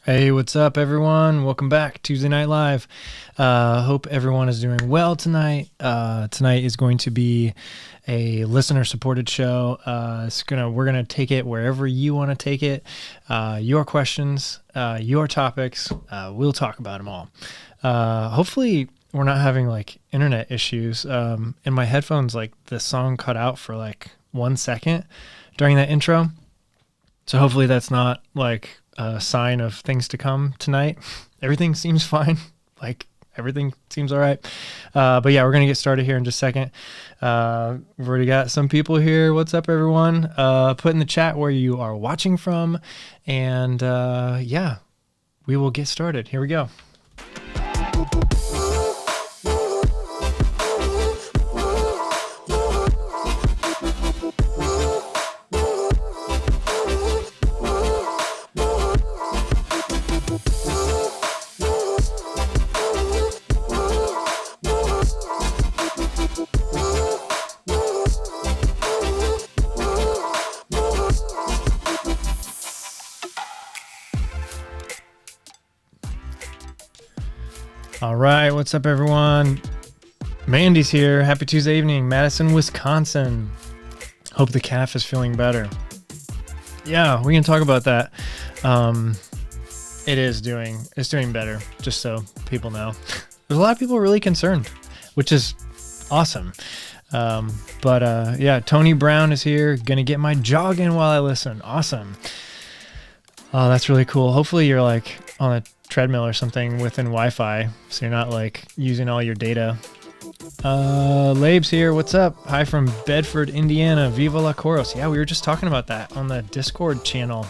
Hey, what's up, everyone? Welcome back, Tuesday Night Live. Hope everyone is doing well tonight. Tonight is going to be a listener-supported show. We're gonna take it wherever you want to take it. Your questions, your topics. We'll talk about them all. Hopefully, we're not having like internet issues. In my headphones, like the song cut out for like 1 second during that intro. So hopefully that's not like a sign of things to come tonight. Everything seems fine. Like everything seems all right. But yeah, we're going to get started here in just a second. We've already got some people here. What's up, everyone? Put in the chat where you are watching from. And yeah, we will get started. Here we go. All right, what's up, everyone? Mandy's here. Happy Tuesday evening, Madison, Wisconsin. Hope the calf is feeling better. Yeah, we can talk about that. It's doing better, just so people know. There's a lot of people really concerned, which is awesome. Yeah, Tony Brown is here. Gonna get my jog in while I listen. Awesome. Oh, that's really cool. Hopefully you're like on a treadmill or something within Wi-Fi, so you're not like using all your data. Labes here. What's up? Hi from Bedford, Indiana. Viva la Coros. Yeah, we were just talking about that on the Discord channel.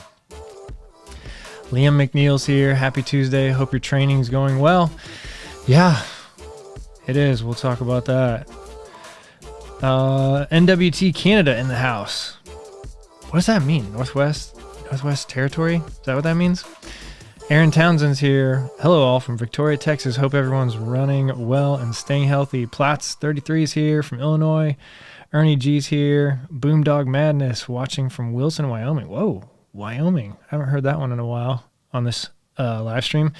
Liam McNeil's here. Happy Tuesday. Hope your training's going well. Yeah, it is. We'll talk about that. NWT Canada in the house. What does that mean? Northwest Territory? Is that what that means? Aaron Townsend's here. Hello all from Victoria, Texas. Hope everyone's running well and staying healthy. Platts 33 is here from Illinois. Ernie G's here. Boomdog Madness watching from Wilson, Wyoming. Whoa, Wyoming. I haven't heard that one in a while on this live stream.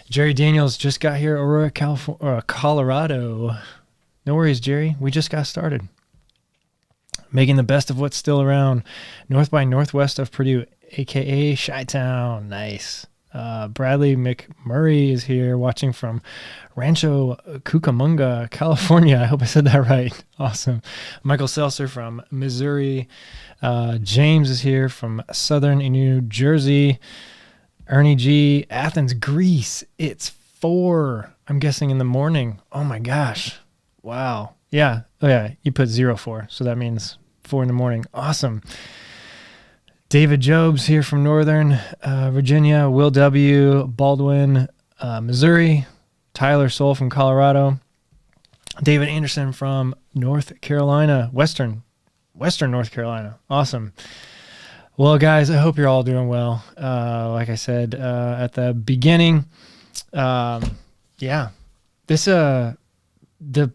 Jerry Daniels just got here. Aurora, Colorado. No worries, Jerry. We just got started. Making the best of what's still around. North by northwest of Purdue, a.k.a. Chi-Town. Nice. Bradley McMurray is here watching from Rancho Cucamonga, California. I hope I said that right. Awesome. Michael Seltzer from Missouri. James is here from Southern New Jersey. Ernie G, Athens, Greece. It's 4, I'm guessing, in the morning. Oh my gosh. Wow. Yeah. Oh yeah. You put 04. So that means 4 in the morning. Awesome. David Jobs here from Northern Virginia. Will W. Baldwin, Missouri. Tyler Soul from Colorado. David Anderson from North Carolina. Western North Carolina. Awesome. Well, guys, I hope you're all doing well. Like I said at the beginning, yeah, this the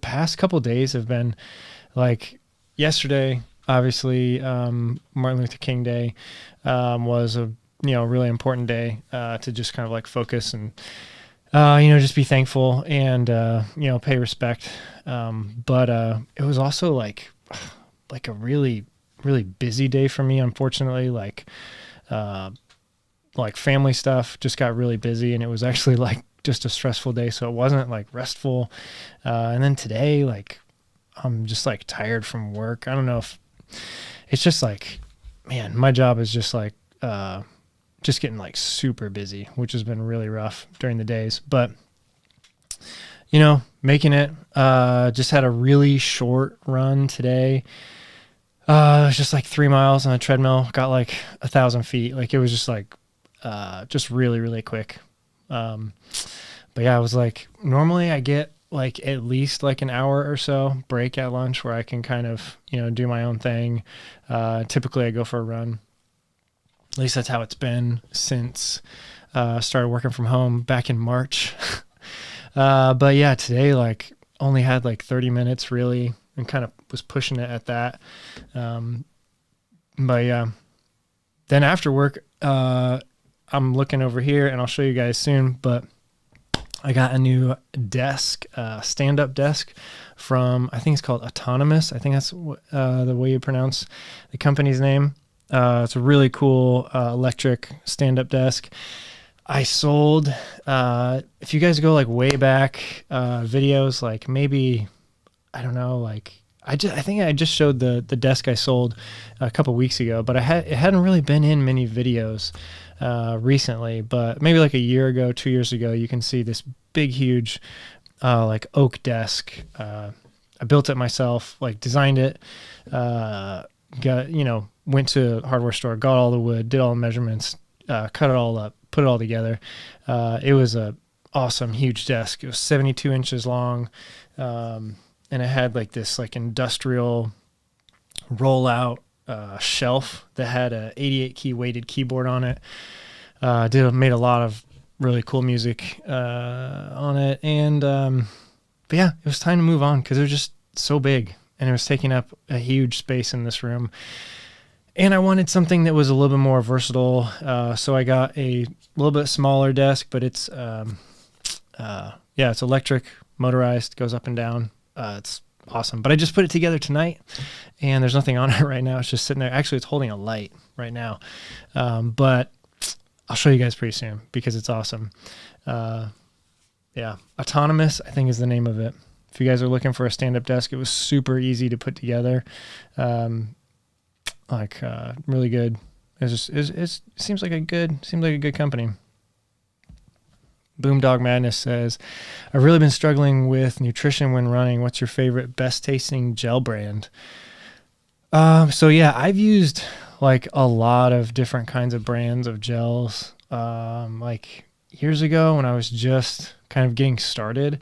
past couple days have been like yesterday. Obviously, Martin Luther King Day was a really important day to just kind of like focus and just be thankful and pay respect. But it was also like a really busy day for me. Unfortunately, like family stuff just got really busy, and it was actually like just a stressful day. So it wasn't like restful. And then today, like I'm just like tired from work. I don't know if it's just like, man, my job is just like, just getting like super busy, which has been really rough during the days, but making it. Just had a really short run today. It was just like 3 miles on a treadmill, got like 1,000 feet. Like it was just like, just really, really quick. But yeah, I was like, normally I get like at least like an hour or so break at lunch where I can kind of, do my own thing. Typically I go for a run. At least that's how it's been since, started working from home back in March. But yeah, today, like only had like 30 minutes really, and kind of was pushing it at that. But yeah, then after work, I'm looking over here and I'll show you guys soon, but I got a new desk, stand-up desk from, I think it's called Autonomous. I think that's the way you pronounce the company's name. It's a really cool electric stand-up desk. I sold, if you guys go like way back, videos, like maybe, I don't know, like I think I just showed the desk I sold a couple weeks ago, but it hadn't really been in many videos recently, but maybe like a year ago, 2 years ago, you can see this big, huge, like oak desk. I built it myself, like designed it, went to a hardware store, got all the wood, did all the measurements, cut it all up, put it all together. It was a awesome, huge desk. It was 72 inches long. And it had like this like industrial rollout shelf that had a 88 key weighted keyboard on it. Made a lot of really cool music on it. And but yeah, it was time to move on because it was just so big and it was taking up a huge space in this room. And I wanted something that was a little bit more versatile. So I got a little bit smaller desk, but it's it's electric, motorized, goes up and down. It's awesome. But I just put it together tonight and there's nothing on it right now. It's just sitting there. Actually, it's holding a light right now. But I'll show you guys pretty soon because it's awesome. Autonomous, I think is the name of it. If you guys are looking for a stand-up desk, it was super easy to put together. Really good. It seems like a good company. Boomdog Madness says, I've really been struggling with nutrition when running. What's your favorite best tasting gel brand? I've used like a lot of different kinds of brands of gels. Like years ago when I was just kind of getting started,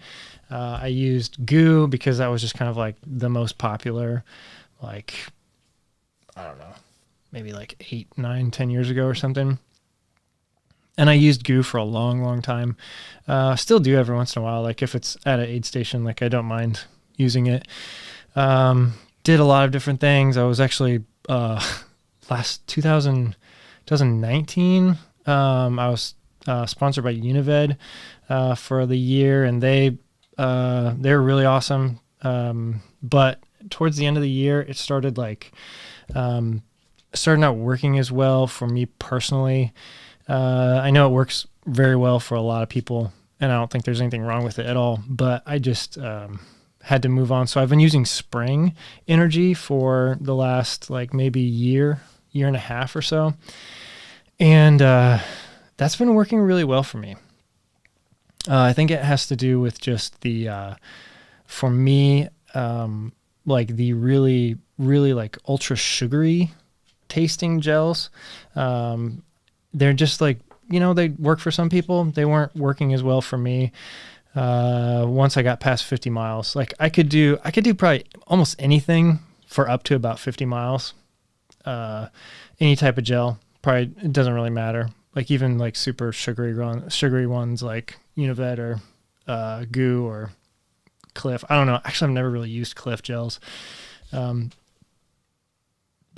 I used Goo because that was just kind of like the most popular, like, I don't know, maybe like 8, 9, 10 years ago or something. And I used Goo for a long, long time. Still do every once in a while. Like if it's at an aid station, like I don't mind using it. Did a lot of different things. I was actually, last 2019, I was sponsored by Unived for the year, and they were really awesome. But towards the end of the year, it started like started not working as well for me personally. I know it works very well for a lot of people, and I don't think there's anything wrong with it at all, but I just had to move on. So I've been using Spring Energy for the last like maybe year and a half or so, and that's been working really well for me. I think it has to do with just the, for me, like the really, really like ultra sugary tasting gels. They're just like, they work for some people. They weren't working as well for me. Once I got past 50 miles, like I could do probably almost anything for up to about 50 miles. Any type of gel, probably, it doesn't really matter. Like even like super sugary ones like Unived or Goo or Cliff. I don't know. Actually, I've never really used Cliff gels. But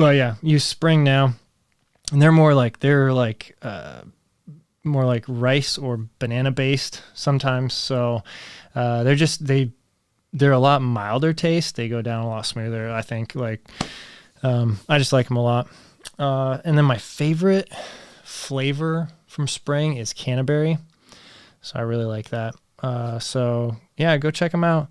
yeah, use Spring now. And they're more like rice or banana based sometimes. So they're a lot milder taste. They go down a lot smoother, I think. Like I just like them a lot. And then my favorite flavor from Spring is Canterbury. So I really like that. So yeah, go check them out.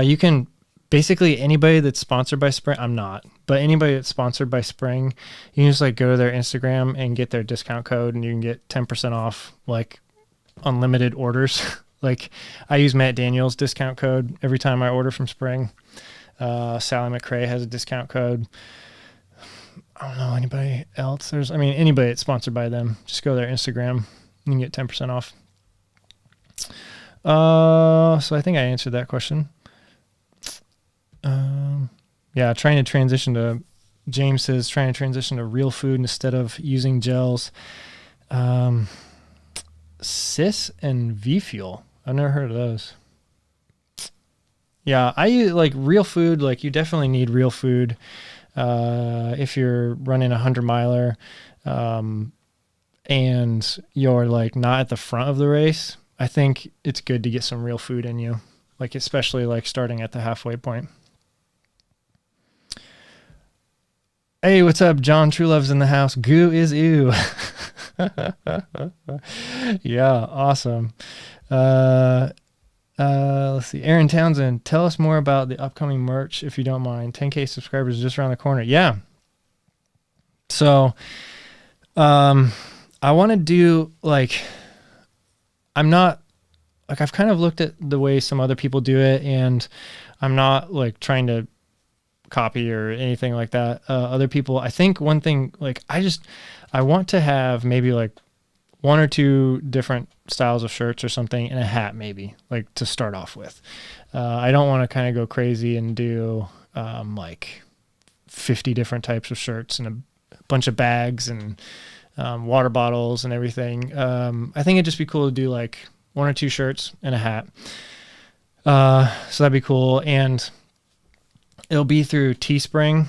You can basically, anybody that's sponsored by Spring, I'm not, But anybody that's sponsored by Spring, you can just like go to their Instagram and get their discount code, and you can get 10% off like unlimited orders. Like I use Matt Daniel's discount code every time I order from Spring. Sally McRae has a discount code. I don't know anybody else. Anybody that's sponsored by them, just go to their Instagram. You can get 10% off. So I think I answered that question. James says trying to transition to real food instead of using gels. Cis and V Fuel. I've never heard of those. Yeah, I use like real food. Like you definitely need real food if you're running 100-miler and you're like not at the front of the race. I think it's good to get some real food in you, like especially like starting at the halfway point. Hey, what's up? John Truelove's in the house. Goo is ew. Yeah, awesome. Let's see. Aaron Townsend, tell us more about the upcoming merch if you don't mind. 10K subscribers just around the corner. Yeah. So, I want to do like, I've kind of looked at the way some other people do it, and I'm not like trying to copy or anything like that. Other people, I think one thing, like I want to have maybe like 1 or 2 different styles of shirts or something, and a hat maybe, like to start off with. I don't want to kind of go crazy and do like 50 different types of shirts and a bunch of bags and water bottles and everything. I think it'd just be cool to do like 1 or 2 shirts and a hat. So that'd be cool. And it'll be through Teespring,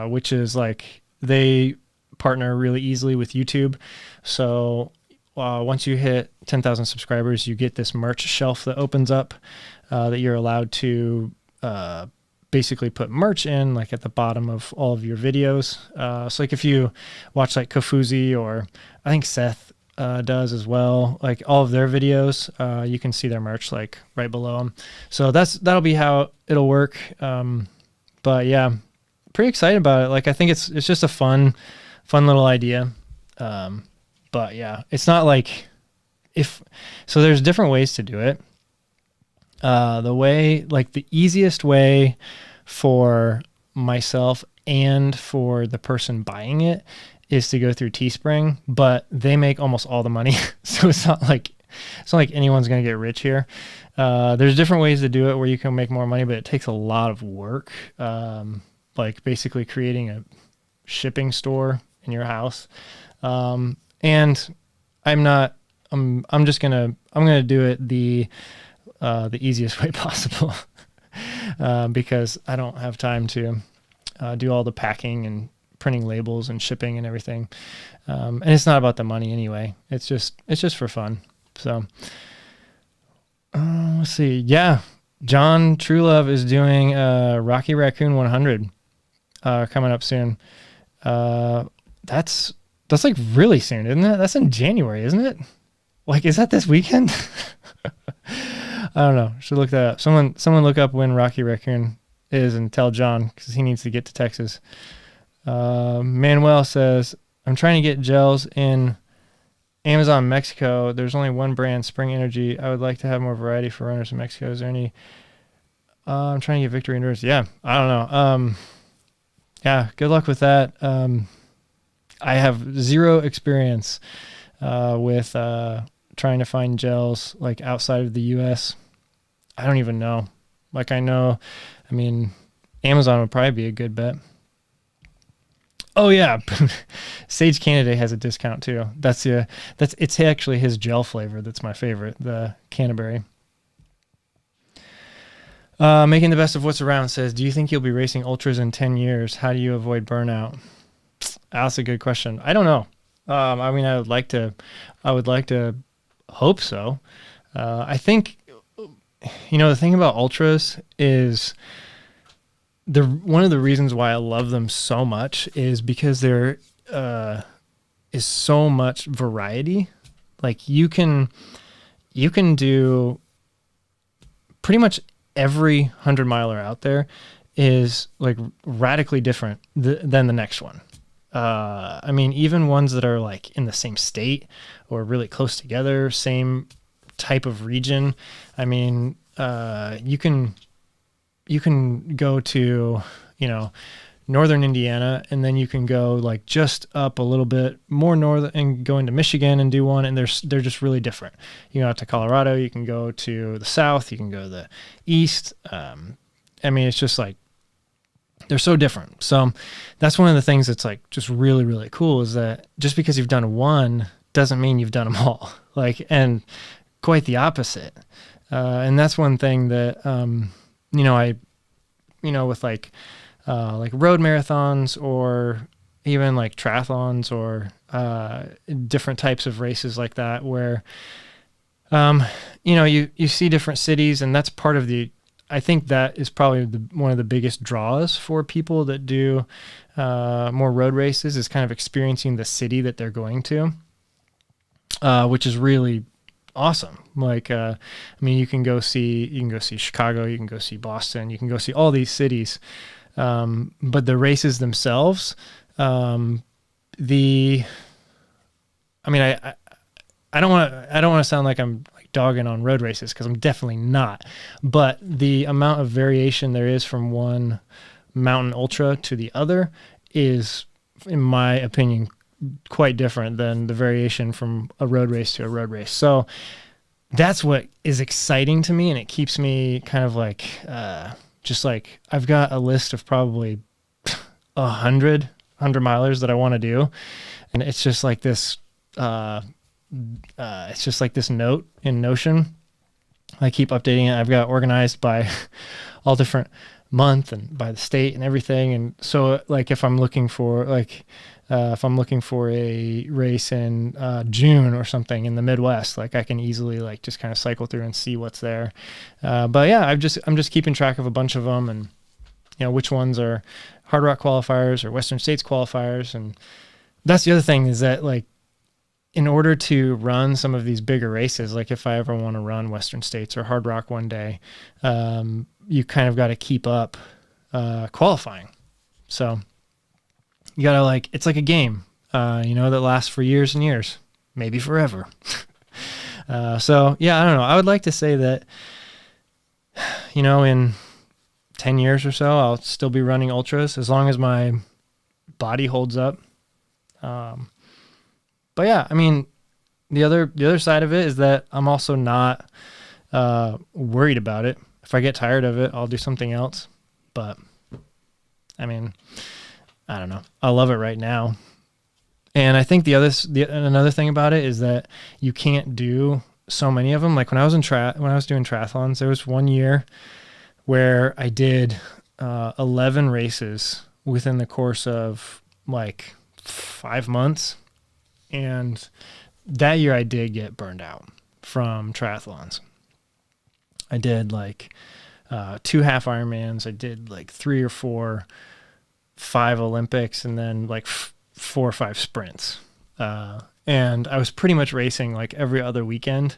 which is like they partner really easily with YouTube. So once you hit 10,000 subscribers, you get this merch shelf that opens up that you're allowed to basically put merch in, like at the bottom of all of your videos. So like if you watch like Kofuzi, or I think Seth does as well, like all of their videos, you can see their merch like right below them. So that'll be how it'll work. But yeah, pretty excited about it. Like I think it's just a fun little idea. But yeah, it's not like so there's different ways to do it. The easiest way for myself and for the person buying it is to go through Teespring, but they make almost all the money. So it's not like anyone's going to get rich here. There's different ways to do it where you can make more money, but it takes a lot of work. Like basically creating a shipping store in your house. And I'm just going to do it the easiest way possible. Because I don't have time to do all the packing and printing labels and shipping and everything. And it's not about the money anyway. It's just for fun. So let's see. Yeah. John Truelove is doing Rocky Raccoon 100 coming up soon. That's like really soon, isn't it? That's in January, isn't it? Like, is that this weekend? I don't know. Should look that up. Someone look up when Rocky Raccoon is and tell John, because he needs to get to Texas. Manuel says, I'm trying to get gels in Amazon Mexico. There's only one brand, Spring Energy. I would like to have more variety for runners in Mexico. Is there any? I'm trying to get Victory Endurance. Yeah, I don't know. Yeah, good luck with that. I have zero experience with trying to find gels like outside of the US. I don't even know. Like Amazon would probably be a good bet. Oh yeah. Sage Canada has a discount too. It's actually his gel flavor that's my favorite, the Canterbury. Making the best of what's around says, do you think you'll be racing ultras in 10 years? How do you avoid burnout? That's a good question. I don't know. I would like to hope so. I think, the thing about ultras is one of the reasons why I love them so much is because there is so much variety. Like you can do pretty much every 100-miler out there is like radically different than the next one. I mean, even ones that are like in the same state or really close together, same type of region. I mean, you can go to, northern Indiana, and then you can go like just up a little bit more north and go into Michigan and do one, and they're just really different. You go out to Colorado, you can go to the south, you can go to the east. I mean, it's just like they're so different. So that's one of the things that's like just really, really cool, is that just because you've done one doesn't mean you've done them all. Like, and quite the opposite. And that's one thing that with like road marathons or even like triathlons or different types of races like that, where you see different cities, and that's part of I think that is probably one of the biggest draws for people that do more road races, is kind of experiencing the city that they're going to, which is really awesome. Like, you can go see Chicago, you can go see Boston, you can go see all these cities. But the races themselves, I don't want to sound like I'm like dogging on road races, because I'm definitely not. But the amount of variation there is from one mountain ultra to the other is, in my opinion, quite different than the variation from a road race to a road race. So that's what is exciting to me, and it keeps me kind of like, just like, I've got a list of probably 100 milers that I want to do. And it's just like this, note in Notion. I keep updating it. I've got organized by all different month and by the state and everything. And so like, if I'm looking for a race in June or something in the Midwest, like I can easily like just kind of cycle through and see what's there. But yeah, I'm just keeping track of a bunch of them, and which ones are Hard Rock qualifiers or Western States qualifiers. And that's the other thing, is that like, in order to run some of these bigger races, like if I ever want to run Western States or Hard Rock one day, you kind of got to keep up qualifying. So you gotta it's like a game, that lasts for years and years, maybe forever. So yeah, I don't know. I would like to say that, in 10 years or so, I'll still be running ultras as long as my body holds up. But yeah, I mean, the other side of it is that I'm also not worried about it. If I get tired of it, I'll do something else. But I mean, I don't know. I love it right now. And I think another thing about it is that you can't do so many of them. Like when I was doing triathlons, there was one year where I did 11 races within the course of like 5 months. And that year I did get burned out from triathlons. I did like 2 half Ironmans. I did like 3 or 4 5 Olympics, and then like 4 or 5 sprints. And I was pretty much racing like every other weekend,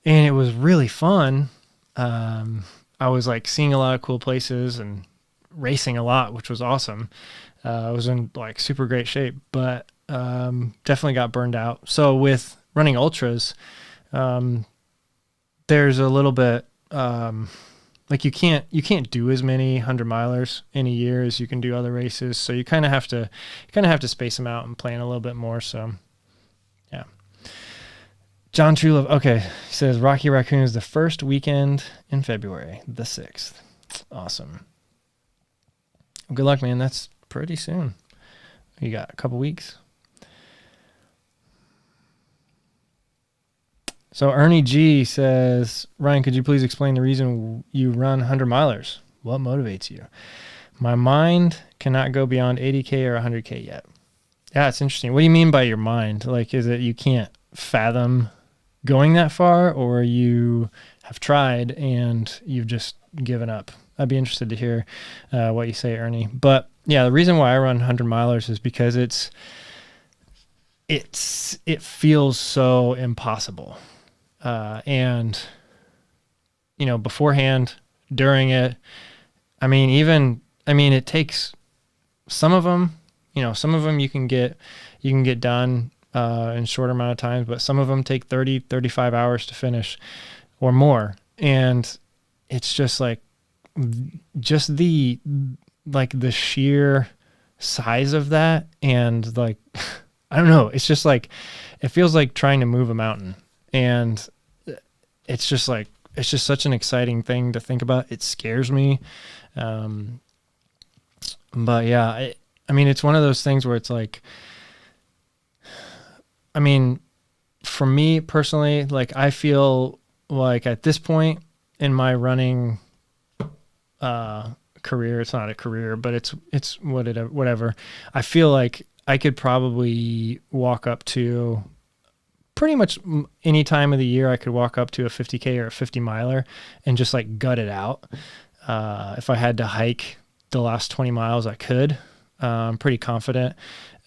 and it was really fun. I was like seeing a lot of cool places and racing a lot, which was awesome. I was in like super great shape, but definitely got burned out. So with running ultras, there's a little bit, like you can't do as many 100 milers in a year as you can do other races. So you kind of have to space them out and plan a little bit more. So yeah. John Trulove. Okay. He says Rocky Raccoon is the first weekend in February, the 6th. Awesome. Well, good luck, man. That's pretty soon. You got a couple weeks. So Ernie G says, Ryan, could you please explain the reason you run 100 milers? What motivates you? My mind cannot go beyond 80K or 100K yet. Yeah, it's interesting. What do you mean by your mind? Like, is it you can't fathom going that far, or you have tried and you've just given up? I'd be interested to hear what you say, Ernie. But yeah, the reason why I run 100 milers is because it feels so impossible. And beforehand, during it, I mean, it takes some of them, some of them you can get done in shorter amount of time, but some of them take 30, 35 hours to finish or more. And it's just like, just the sheer size of that. And like, I don't know, it's just like, it feels like trying to move a mountain. And it's just like, it's just such an exciting thing to think about. It scares me. But yeah, I mean, it's one of those things where it's like, I mean, for me personally, like, I feel like at this point in my running career, it's not a career, but it's whatever. I feel like I could probably walk up to pretty much any time of the year. I could walk up to a 50K or a 50 miler and just like gut it out. If I had to hike the last 20 miles, I could. I'm pretty confident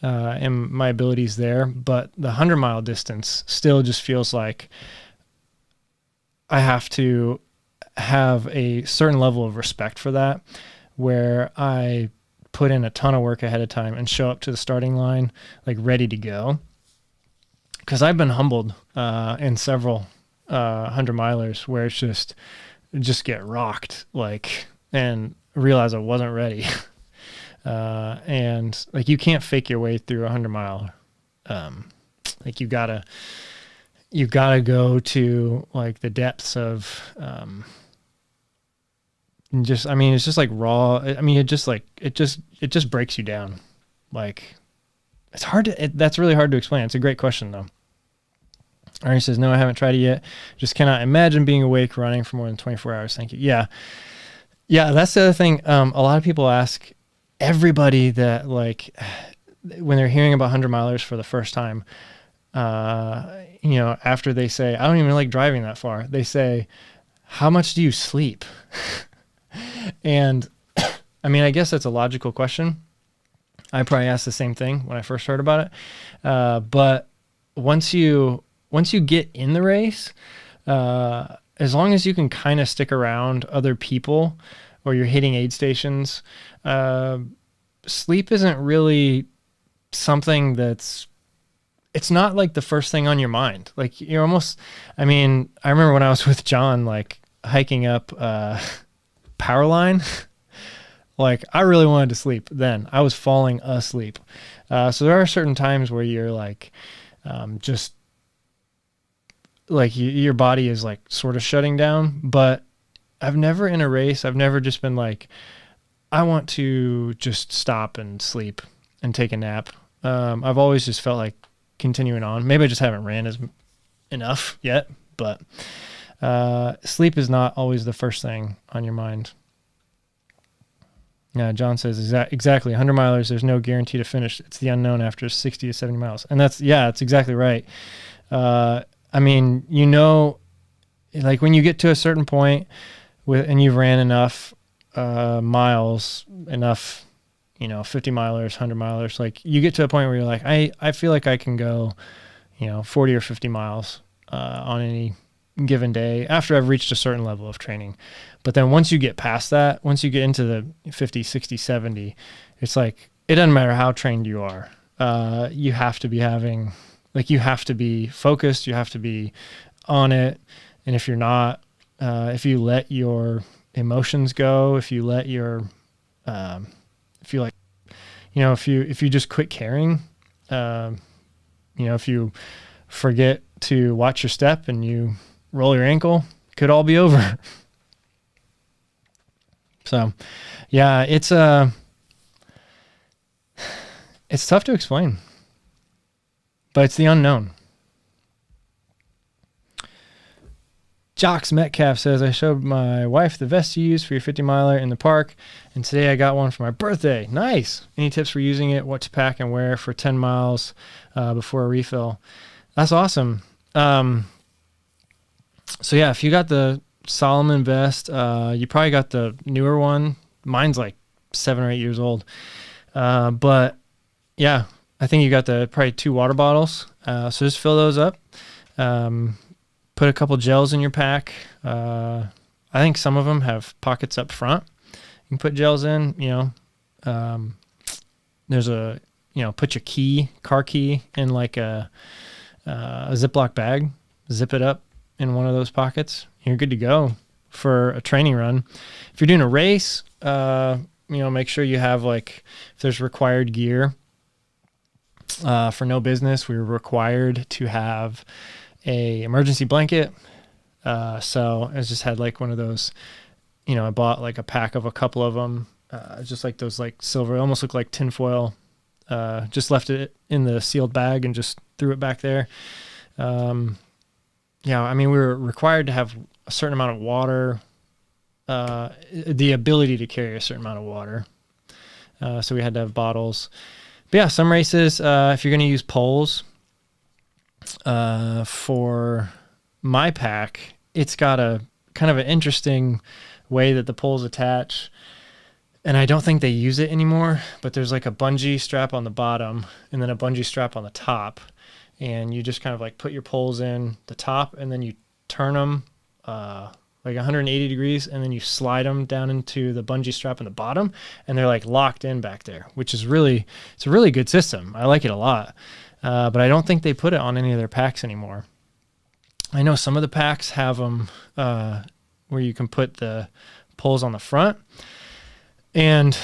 in my abilities there, but the 100-mile distance still just feels like I have to have a certain level of respect for that, where I put in a ton of work ahead of time and show up to the starting line like ready to go. Because I've been humbled in several 100-milers where it's just get rocked, like, and realize I wasn't ready. And like, you can't fake your way through 100-mile. Like, you gotta go to like the depths of, it's just like raw. I mean, it just breaks you down. Like, that's really hard to explain. It's a great question though. Arnie says, no, I haven't tried it yet. Just cannot imagine being awake running for more than 24 hours. Thank you. Yeah. Yeah. That's the other thing. A lot of people ask everybody that, like, when they're hearing about 100-milers for the first time, after they say, I don't even like driving that far, they say, how much do you sleep? And I mean, I guess that's a logical question. I probably asked the same thing when I first heard about it. But once you get in the race, as long as you can kind of stick around other people or you're hitting aid stations, sleep isn't really something it's not like the first thing on your mind. Like, you're almost, I mean, I remember when I was with John, like hiking up Powerline, like, I really wanted to sleep then. I was falling asleep. So there are certain times where you're like, just like your body is like sort of shutting down. But I've never in a race, I've never just been like, I want to just stop and sleep and take a nap. I've always just felt like continuing on. Maybe I just haven't ran enough yet, but sleep is not always the first thing on your mind. Yeah, John says exactly 100-milers. There's no guarantee to finish. It's the unknown after 60 to 70 miles, and that's exactly right. I mean, like when you get to a certain point and you've ran enough miles, enough, 50-milers, 100-milers, like you get to a point where you're like, I feel like I can go, 40 or 50 miles on any given day after I've reached a certain level of training. But then once you get past that, once you get into the 50, 60, 70, it's like, it doesn't matter how trained you are. You have to be you have to be focused. You have to be on it. And if you're not, if you let your emotions go, if you let your, if you like, if you just quit caring, if you forget to watch your step and you roll your ankle, could all be over. So, yeah, it's tough to explain, but it's the unknown. Jocks Metcalf says, I showed my wife the vest you use for your 50-miler in the park, and today I got one for my birthday. Nice. Any tips for using it, what to pack and wear for 10 miles before a refill? That's awesome. So yeah, if you got the Solomon vest, you probably got the newer one. Mine's like 7 or 8 years old. But yeah, I think you got probably 2 water bottles. So just fill those up. Put a couple gels in your pack. I think some of them have pockets up front, You can put gels in, there's a, put your car key in like a Ziploc bag, zip it up in one of those pockets. You're good to go for a training run. If you're doing a race, make sure you have if there's required gear. For no business, we were required to have a emergency blanket. So I just had one of those, I bought a pack of a couple of them, just those silver, almost look like tinfoil. Just left it in the sealed bag and just threw it back there. We were required to have a certain amount of water, the ability to carry a certain amount of water. So we had to have bottles. But yeah, some races, if you're going to use poles, for my pack, it's got a kind of an interesting way that the poles attach. And I don't think they use it anymore, but there's a bungee strap on the bottom and then a bungee strap on the top. And you just kind of put your poles in the top and then you turn them 180 degrees and then you slide them down into the bungee strap on the bottom and they're locked in back there, which is it's a really good system. I like it a lot. But I don't think they put it on any of their packs anymore. I know some of the packs have them where you can put the poles on the front. And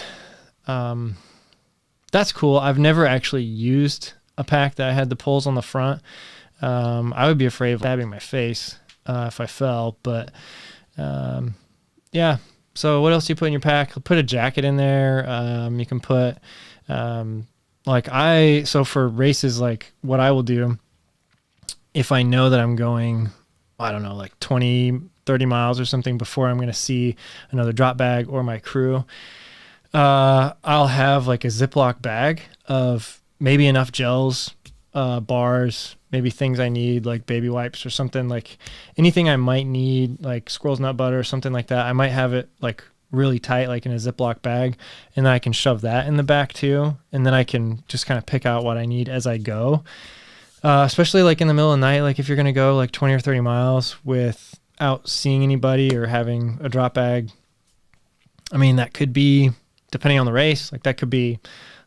that's cool. I've never actually used a pack that had the poles on the front. I would be afraid of stabbing my face if I fell. But yeah. So what else do you put in your pack? Put a jacket in there. You can put so for races, what I will do if I know that I'm going, 20, 30 miles or something before I'm going to see another drop bag or my crew, I'll have a Ziploc bag of maybe enough gels, bars, maybe things I need like baby wipes or something, anything I might need, squirrel's nut butter or something like that. I might have it really tight, in a Ziploc bag, and then I can shove that in the back too. And then I can just kind of pick out what I need as I go. Especially in the middle of the night, if you're going to go 20 or 30 miles without seeing anybody or having a drop bag. That could be, depending on the race, that could be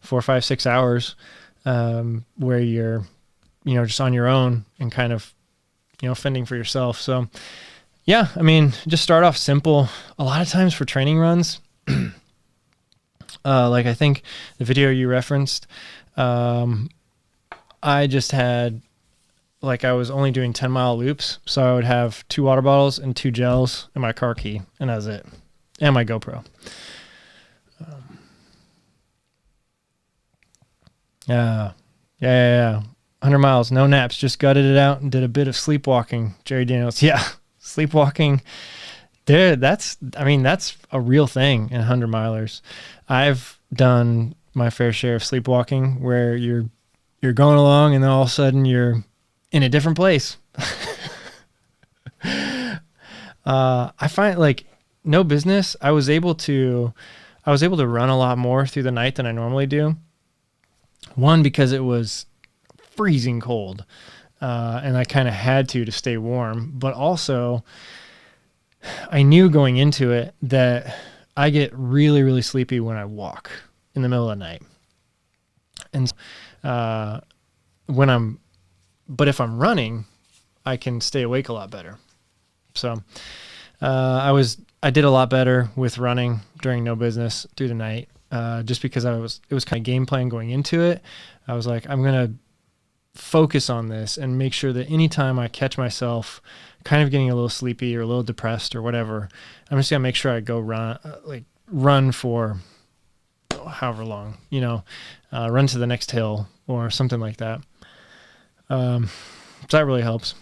4, 5, 6 hours, where you're, just on your own and kind of, fending for yourself. So yeah, just start off simple. A lot of times for training runs, I think the video you referenced, I just had, I was only doing 10-mile loops. So I would have 2 water bottles and 2 gels and my car key, and that was it. And my GoPro. Yeah. 100 miles, no naps, just gutted it out and did a bit of sleepwalking. Jerry Daniels. Yeah. Sleepwalking. That's a real thing in 100 milers. I've done my fair share of sleepwalking where you're going along and then all of a sudden you're in a different place. I find no business. I was able to run a lot more through the night than I normally do. One, because it was freezing cold, and I kind of had to stay warm, but also I knew going into it that I get really, really sleepy when I walk in the middle of the night. And but if I'm running, I can stay awake a lot better. So I did a lot better with running during no business through the night, just because it was kind of game plan going into it. I was like, I'm going to focus on this and make sure that anytime I catch myself kind of getting a little sleepy or a little depressed or whatever, I'm just going to make sure I go run for however long, run to the next hill or something like that. So that really helps.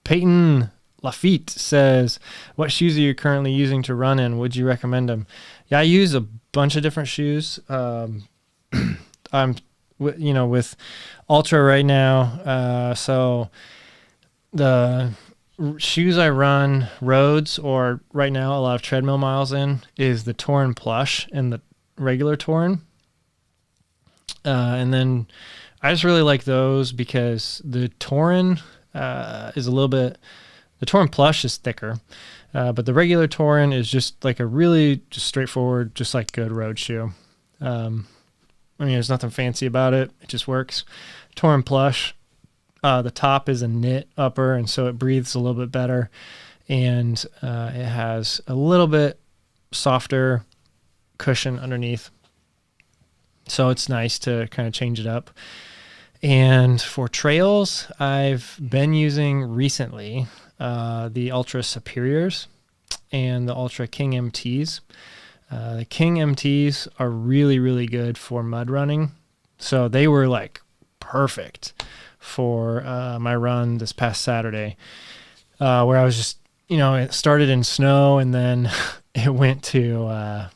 Peyton Lafayette says, what shoes are you currently using to run in? Would you recommend them? Yeah, I use a bunch of different shoes. I'm, with Ultra right now. So the shoes I run roads or right now a lot of treadmill miles in is the Torin Plush and the regular Torin. And then I just really like those because the Torin, is a little bit, the Torin Plush is thicker, but the regular Torin is just like a really just straightforward, just like good road shoe. I mean, there's nothing fancy about it. It just works. Torin Plush, the top is a knit upper, and so it breathes a little bit better, and it has a little bit softer cushion underneath. So it's nice to kind of change it up. And for trails, I've been using recently the Ultra Superiors and the Ultra King MTs. The King MTs are really, really good for mud running. So they were like perfect for my run this past Saturday, where I was just, it started in snow and then it went to,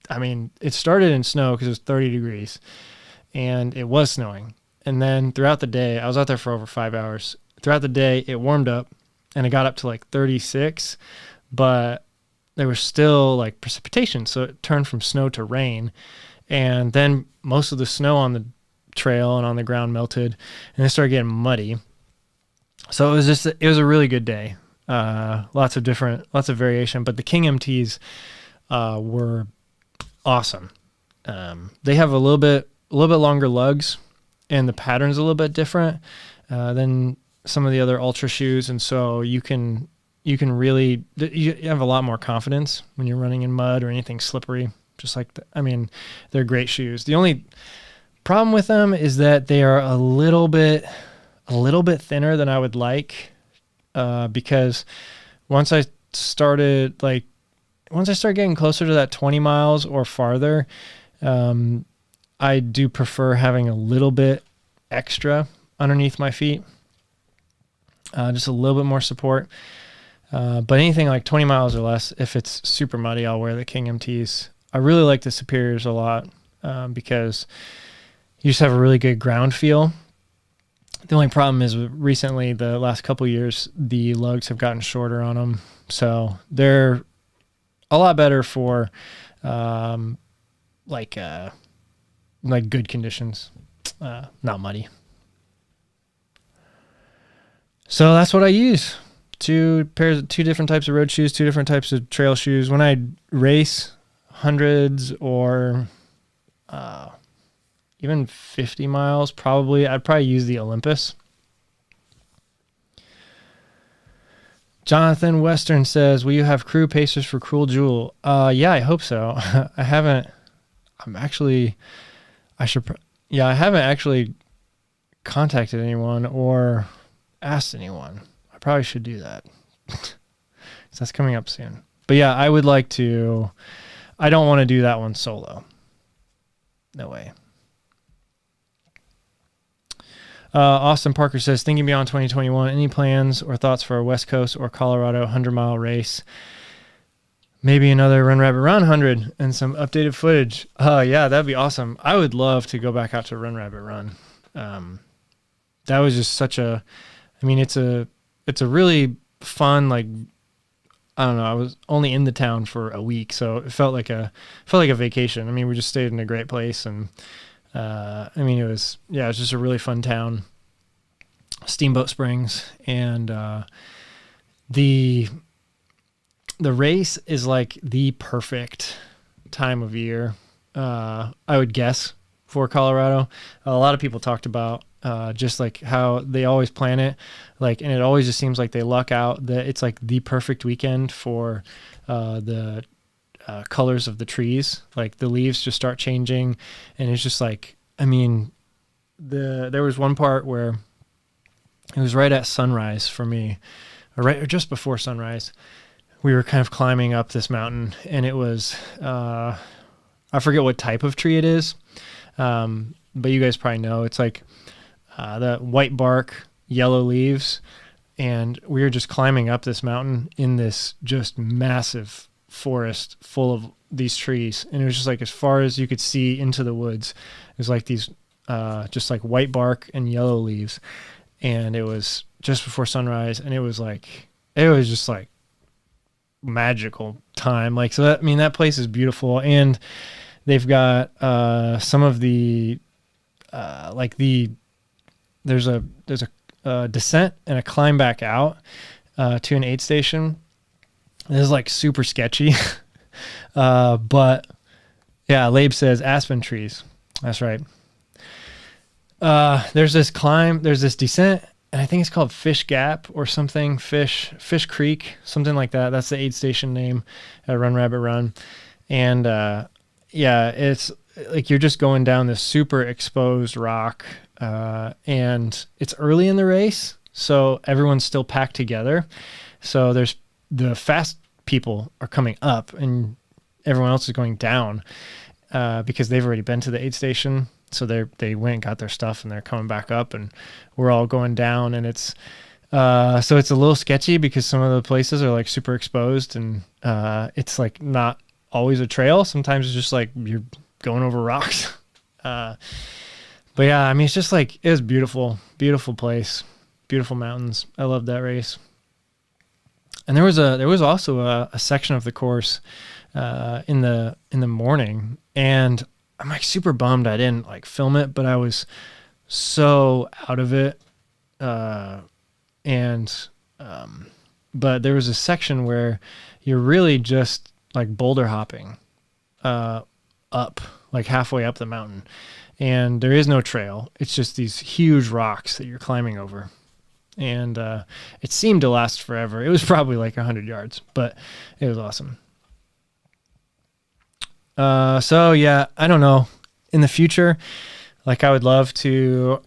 it started in snow because it was 30 degrees and it was snowing. And then throughout the day, I was out there for over 5 hours. Throughout the day, it warmed up and it got up to like 36, but there was still like precipitation. So it turned from snow to rain. And then most of the snow on the trail and on the ground melted and it started getting muddy. So it was a really good day. Lots of variation, but the King MTs were awesome. They have a little bit longer lugs, and the pattern's a little bit different than some of the other Ultra shoes, and so you really have a lot more confidence when you're running in mud or anything slippery. Just like they're great shoes. The only problem with them is that they are a little bit thinner than I would like, because once I started getting closer to that 20 miles or farther, I do prefer having a little bit extra underneath my feet, just a little bit more support. But anything like 20 miles or less, if it's super muddy, I'll wear the King MTs. I really like the Superiors a lot, because you just have a really good ground feel. The only problem is recently, the last couple of years, the lugs have gotten shorter on them. So they're a lot better for like good conditions, not muddy. So that's what I use. Two different types of road shoes, two different types of trail shoes. When I race hundreds or even 50 miles, I'd probably use the Olympus. Jonathan Western says, will you have crew pacers for Cruel Jewel? Yeah, I hope so. I haven't actually contacted anyone or asked anyone. I probably should do that. So that's coming up soon. But yeah, I would like to. I don't want to do that one solo. No way. Austin Parker says, thinking beyond 2021, any plans or thoughts for a West Coast or Colorado 100-mile race? Maybe another Run Rabbit Run 100 and some updated footage. Yeah, that'd be awesome. I would love to go back out to Run Rabbit Run. That was just such a, it's a really fun, like, I don't know, I was only in the town for a week, so it felt like a vacation. We just stayed in a great place, and it was just a really fun town. Steamboat Springs, and the race is like the perfect time of year, I would guess, for Colorado. A lot of people talked about just like how they always plan it, like, and it always just seems like they luck out that it's like the perfect weekend for the colors of the trees. Like the leaves just start changing, and it's just like, there was one part where it was right at sunrise for me, or just before sunrise. We were kind of climbing up this mountain, and it was, I forget what type of tree it is, but you guys probably know. It's like the white bark, yellow leaves, and we were just climbing up this mountain in this just massive forest full of these trees, and it was just like as far as you could see into the woods, it was like these just like white bark and yellow leaves, and it was just before sunrise, and it was just like magical time. Like, so that place is beautiful, and they've got some of the there's a a descent and a climb back out to an aid station. This is like super sketchy. But yeah, Labe says aspen trees. That's right. There's this climb, there's this descent, and I think it's called Fish Gap or something, Fish Creek, something like that. That's the aid station name at Run Rabbit Run. And yeah, it's like you're just going down this super exposed rock, and it's early in the race, so everyone's still packed together. So there's the fast people are coming up, and everyone else is going down because they've already been to the aid station. So they went and got their stuff, and they're coming back up, and we're all going down. And it's so it's a little sketchy because some of the places are like super exposed, and it's like not always a trail. Sometimes it's just like you're going over rocks. But yeah, I mean, it's just like, it was beautiful, beautiful place, beautiful mountains. I loved that race. And there was also a section of the course in the morning, and I'm like super bummed I didn't like film it, but I was so out of it. But there was a section where you're really just like boulder hopping up, like halfway up the mountain, and there is no trail. It's just these huge rocks that you're climbing over. And it seemed to last forever. It was probably like 100 yards, but it was awesome. So yeah, I don't know. In the future, like I would love to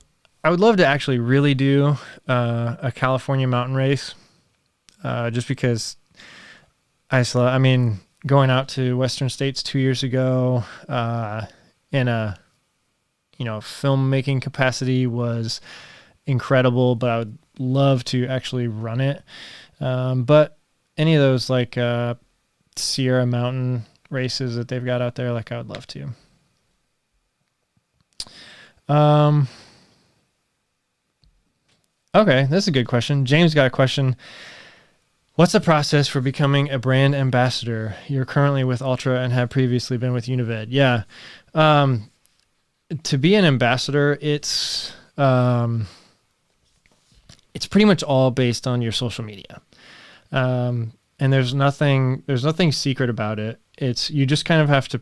actually really do a California mountain race, just because I mean, going out to Western States 2 years ago in a filmmaking capacity was incredible, but I would love to actually run it. But any of those like Sierra Mountain races that they've got out there, like I would love to. Okay, that's a good question. James got a question. What's the process for becoming a brand ambassador? You're currently with Ultra and have previously been with Univid. Yeah. To be an ambassador, it's pretty much all based on your social media. And there's nothing secret about it. You just kind of have to,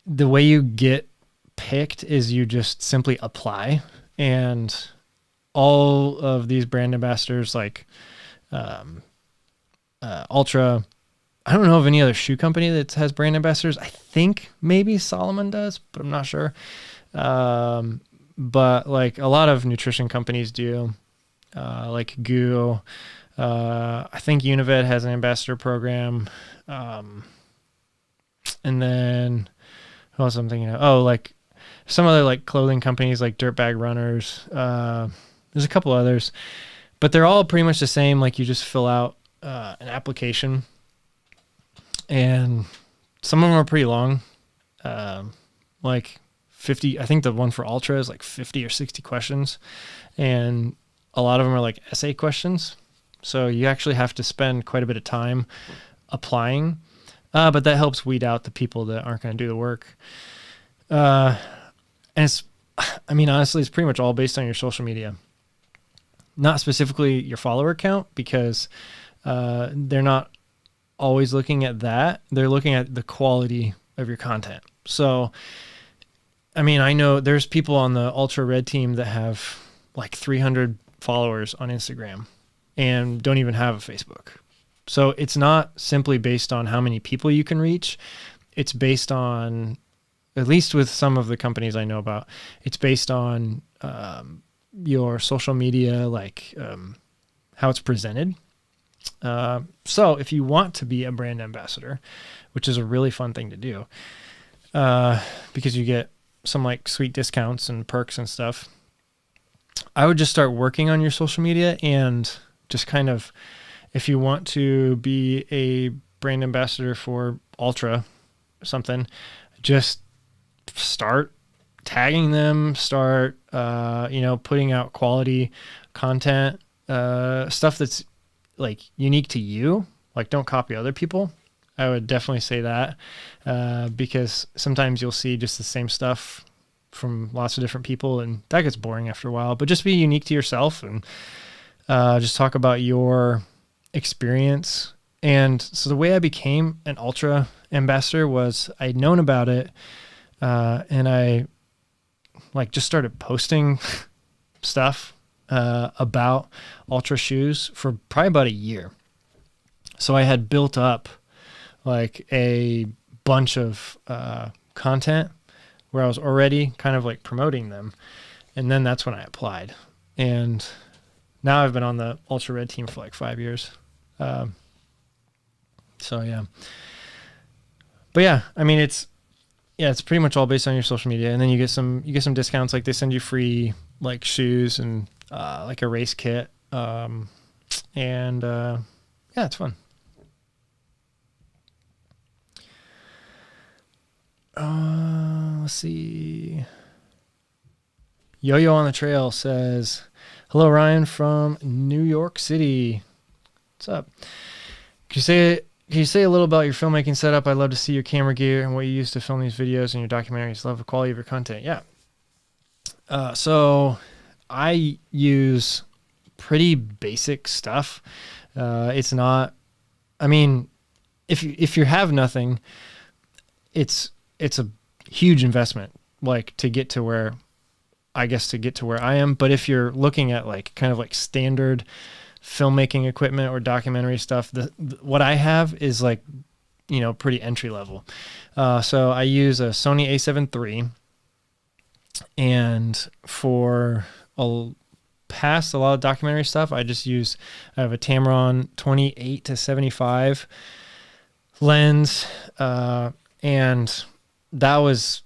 the way you get picked is you just simply apply, and all of these brand ambassadors like Ultra, I don't know of any other shoe company that has brand ambassadors. I think maybe Solomon does, but I'm not sure. But like a lot of nutrition companies do, like GU. I think Univid has an ambassador program. And then who else I'm thinking of? Oh, like some other like clothing companies like Dirtbag Runners. There's a couple others, but they're all pretty much the same. Like you just fill out an application, and some of them are pretty long, like 50. I think the one for Ultra is like 50 or 60 questions, and a lot of them are like essay questions. So you actually have to spend quite a bit of time applying, but that helps weed out the people that aren't going to do the work. And honestly, it's pretty much all based on your social media, not specifically your follower count, because they're not always looking at that. They're looking at the quality of your content. So, I know there's people on the Ultra Red team that have like 300 followers on Instagram and don't even have a Facebook. So it's not simply based on how many people you can reach. It's based on, at least with some of the companies I know about, it's based on your social media, like how it's presented. So if you want to be a brand ambassador, which is a really fun thing to do, because you get some like sweet discounts and perks and stuff, I would just start working on your social media, and just kind of, if you want to be a brand ambassador for Ultra or something, just start tagging them, start, putting out quality content, stuff that's like unique to you. Like, don't copy other people. I would definitely say that, because sometimes you'll see just the same stuff from lots of different people, and that gets boring after a while. But just be unique to yourself and just talk about your experience. And so the way I became an ultra ambassador was I'd known about it, and I like just started posting stuff about ultra shoes for probably about a year. So I had built up like a bunch of content where I was already kind of like promoting them. And then that's when I applied. And now I've been on the Ultra Red team for like 5 years. So yeah. But yeah, I mean, it's pretty much all based on your social media. And then you get some discounts, like they send you free like shoes and like a race kit. Yeah, it's fun. Let's see. Yo-Yo on the Trail says, hello, Ryan from New York City. What's up? Can you say a little about your filmmaking setup? I'd love to see your camera gear and what you use to film these videos and your documentaries. Love the quality of your content. Yeah. So I use pretty basic stuff. It's not, I mean, if you have nothing, it's a huge investment, like to get to where I am. But if you're looking at like kind of like standard filmmaking equipment or documentary stuff, what I have is like, you know, pretty entry level. So I use a Sony A7 III, and for past a lot of documentary stuff, I have a Tamron 28-75 lens, and that was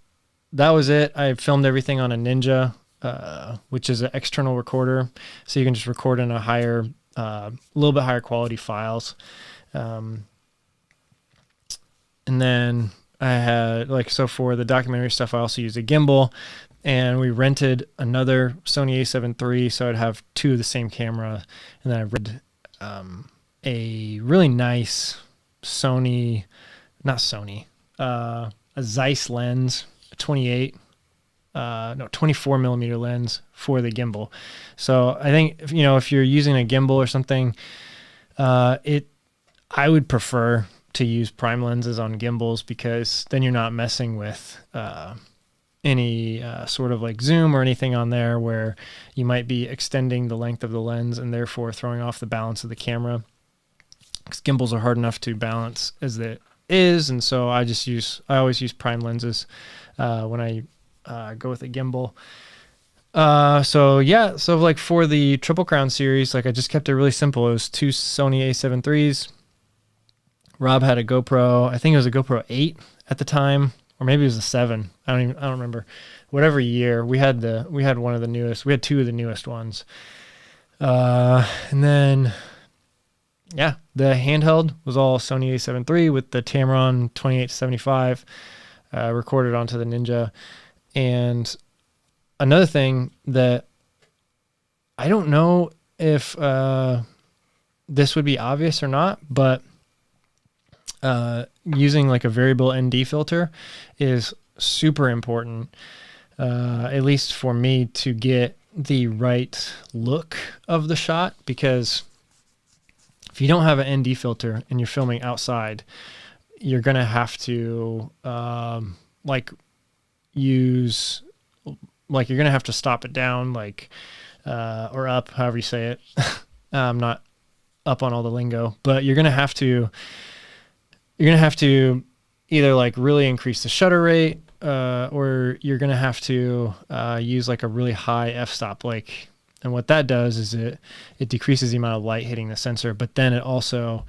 it. I filmed everything on a Ninja, which is an external recorder, so you can just record in a little bit higher quality files. And then I had so for the documentary stuff, I also used a gimbal, and we rented another Sony A7 III, so I'd have two of the same camera. And then I rented a really nice a Zeiss lens, a 24 millimeter lens for the gimbal. So I think if you're using a gimbal or something, I would prefer to use prime lenses on gimbals, because then you're not messing with any sort of like zoom or anything on there where you might be extending the length of the lens and therefore throwing off the balance of the camera, because gimbals are hard enough to balance as it is. And so I always use prime lenses when I go with a gimbal. So like for the Triple Crown series, like I just kept it really simple. It was two Sony A7 IIIs. Rob had a GoPro. I think it was a GoPro 8 at the time, or maybe it was a 7. I don't remember. Whatever year, we had one of the newest. We had two of the newest ones. And then yeah, the handheld was all Sony A7 III with the Tamron 28-75 recorded onto the Ninja. And another thing that I don't know if this would be obvious or not, but using like a variable ND filter is super important, at least for me, to get the right look of the shot. Because if you don't have an ND filter and you're filming outside, you're going to have to you're going to have to stop it down, or up, however you say it. I'm not up on all the lingo, but you're going to have to either like really increase the shutter rate, or you're going to have to use like a really high f-stop. And what that does is it decreases the amount of light hitting the sensor, but then it also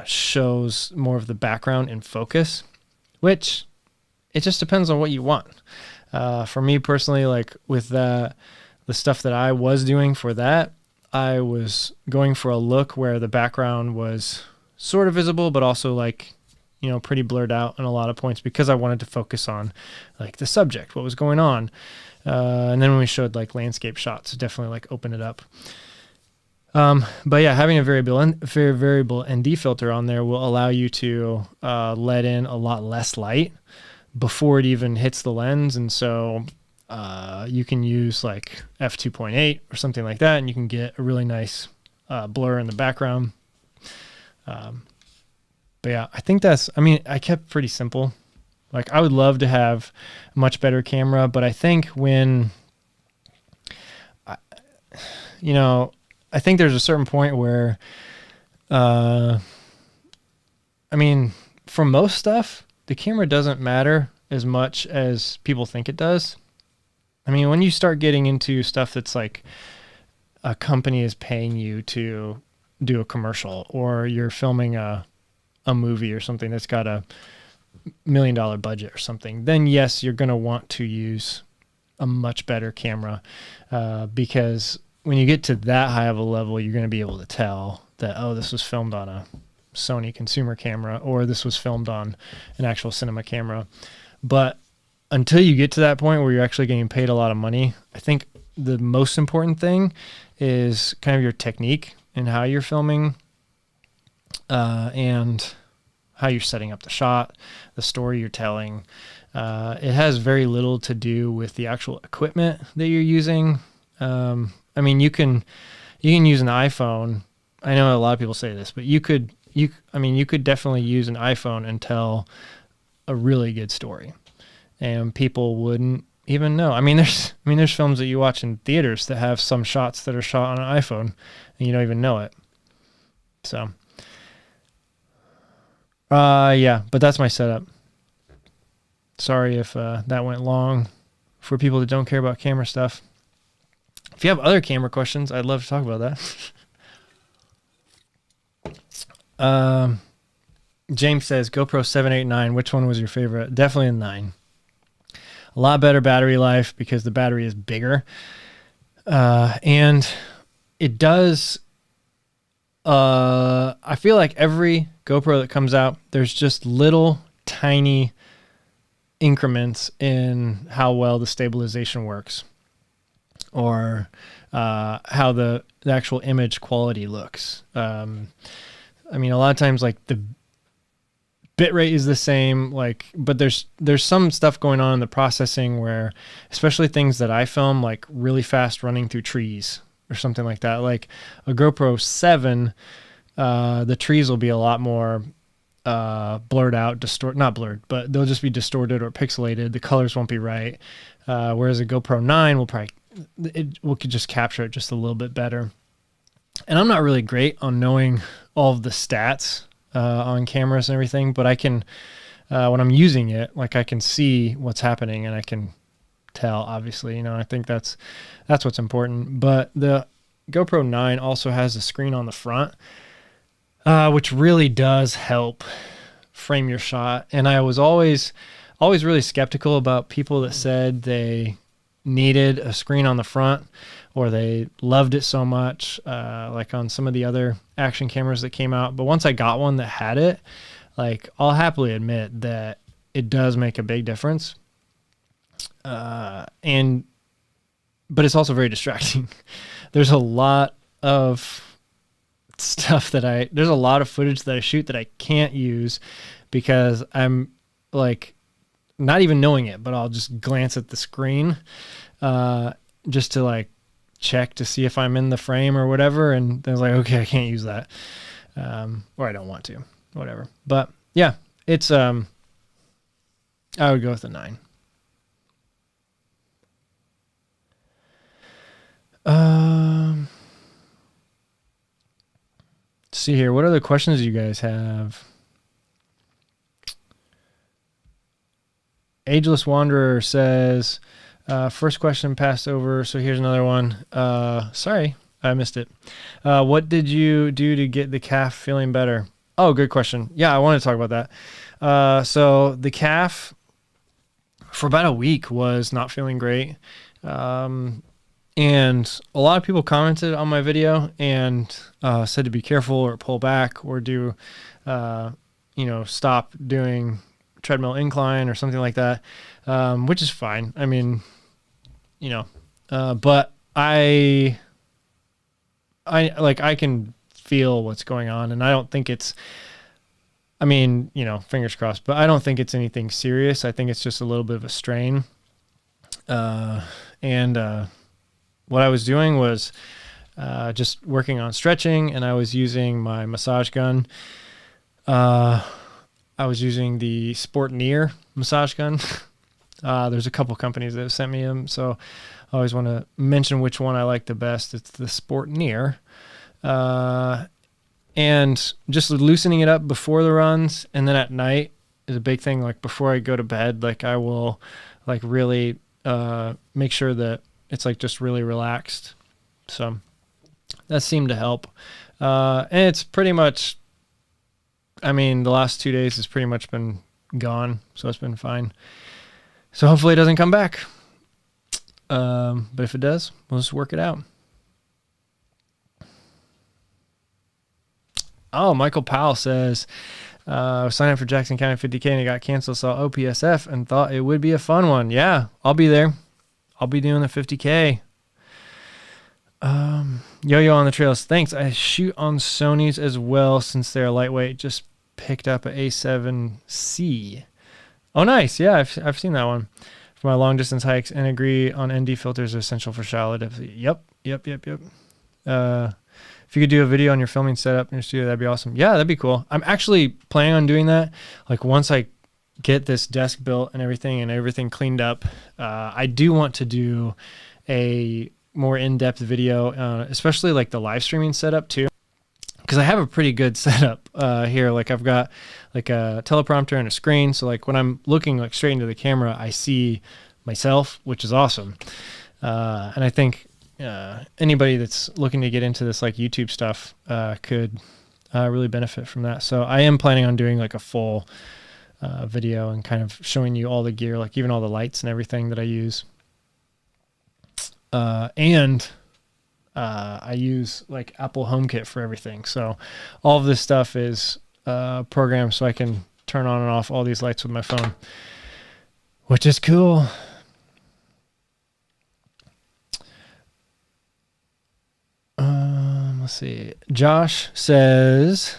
shows more of the background in focus, which it just depends on what you want. For me personally, like with the stuff that I was doing for that, I was going for a look where the background was sort of visible, but also pretty blurred out in a lot of points, because I wanted to focus on like the subject, what was going on. And then when we showed like landscape shots, definitely like open it up. But yeah, having a variable ND filter on there will allow you to let in a lot less light before it even hits the lens. And so you can use like f2.8 or something like that, and you can get a really nice blur in the background. But yeah, I think I kept pretty simple. Like, I would love to have a much better camera, but I think I think there's a certain point where, for most stuff, the camera doesn't matter as much as people think it does. I mean, when you start getting into stuff that's like a company is paying you to do a commercial, or you're filming a movie or something that's got a $1 million budget or something, then yes, you're going to want to use a much better camera, because when you get to that high of a level, you're going to be able to tell that, oh, this was filmed on a Sony consumer camera, or this was filmed on an actual cinema camera. But until you get to that point where you're actually getting paid a lot of money, I think the most important thing is kind of your technique and how you're filming, and how you're setting up the shot, the story you're telling. It has very little to do with the actual equipment that you're using. You can use an iPhone. I know a lot of people say this, but you could definitely use an iPhone and tell a really good story, and people wouldn't even know. There's films that you watch in theaters that have some shots that are shot on an iPhone and you don't even know it. So, yeah, but that's my setup. Sorry if that went long for people that don't care about camera stuff. If you have other camera questions, I'd love to talk about that. James says, GoPro 7, 8, 9. Which one was your favorite? Definitely a 9. A lot better battery life because the battery is bigger. And it does... I feel like every GoPro that comes out, there's just little tiny increments in how well the stabilization works, or how the actual image quality looks. A lot of times, like, the bitrate is the same, but there's some stuff going on in the processing where, especially things that I film, like really fast running through trees or something like that, like a GoPro 7, the trees will be a lot more blurred out, not blurred, but they'll just be distorted or pixelated. The colors won't be right. Whereas a GoPro 9 could just capture it just a little bit better. And I'm not really great on knowing all of the stats on cameras and everything, but I can, when I'm using it, like, I can see what's happening and I can tell, obviously. I think that's what's important. But the GoPro 9 also has a screen on the front, which really does help frame your shot. And I was always really skeptical about people that said they needed a screen on the front, or they loved it so much, like on some of the other action cameras that came out. But once I got one that had it, like, I'll happily admit that it does make a big difference. But it's also very distracting. There's a lot of stuff there's a lot of footage that I shoot that I can't use because I'm, like, not even knowing it, but I'll just glance at the screen, just to, like, check to see if I'm in the frame or whatever. And then it's like, okay, I can't use that. Or I don't want to, whatever. But yeah, it's, I would go with a 9. Let's see here. What other questions do you guys have? Ageless Wanderer says, first question passed over, so here's another one. Sorry, I missed it. What did you do to get the calf feeling better? Oh, good question. Yeah, I want to talk about that. So the calf, for about a week, was not feeling great. And a lot of people commented on my video and said to be careful or pull back or do, stop doing treadmill incline or something like that, which is fine. But I can feel what's going on, and I don't think it's I mean, fingers crossed, but I don't think it's anything serious. I think it's just a little bit of a strain. And what I was doing was just working on stretching, and I was using my massage gun. I was using the Sport Near massage gun. There's a couple companies that have sent me them, so I always want to mention which one I like the best. It's the Sport Near. And just loosening it up before the runs, and then at night is a big thing. Like before I go to bed, like I will like really make sure that it's like just really relaxed. So that seemed to help. And it's pretty much, I mean, the last 2 days has pretty much been gone, so it's been fine. So hopefully it doesn't come back. But if it does, we'll just work it out. Oh, Michael Powell says, signed up for Jackson County 50K and it got canceled. Saw OPSF and thought it would be a fun one. Yeah, I'll be there. I'll be doing the 50K. Yo-Yo on the trails. Thanks. I shoot on Sony's as well since they're lightweight. Just picked up an A7C. Oh, nice. Yeah, I've seen that one. For my long distance hikes, and agree on ND filters are essential for shallow depth. Yep. If you could do a video on your filming setup in your studio, that'd be awesome. Yeah, that'd be cool. I'm actually planning on doing that. Like once I get this desk built and everything cleaned up, I do want to do a more in-depth video, especially like the live streaming setup too. Because I have a pretty good setup here. Like I've got like a teleprompter and a screen. So like when I'm looking like straight into the camera, I see myself, which is awesome. And I think anybody that's looking to get into this like YouTube stuff could really benefit from that. So I am planning on doing like a full video and kind of showing you all the gear, like even all the lights and everything that I use. And I use like Apple HomeKit for everything. So all of this stuff is programmed so I can turn on and off all these lights with my phone, which is cool. Let's see. Josh says,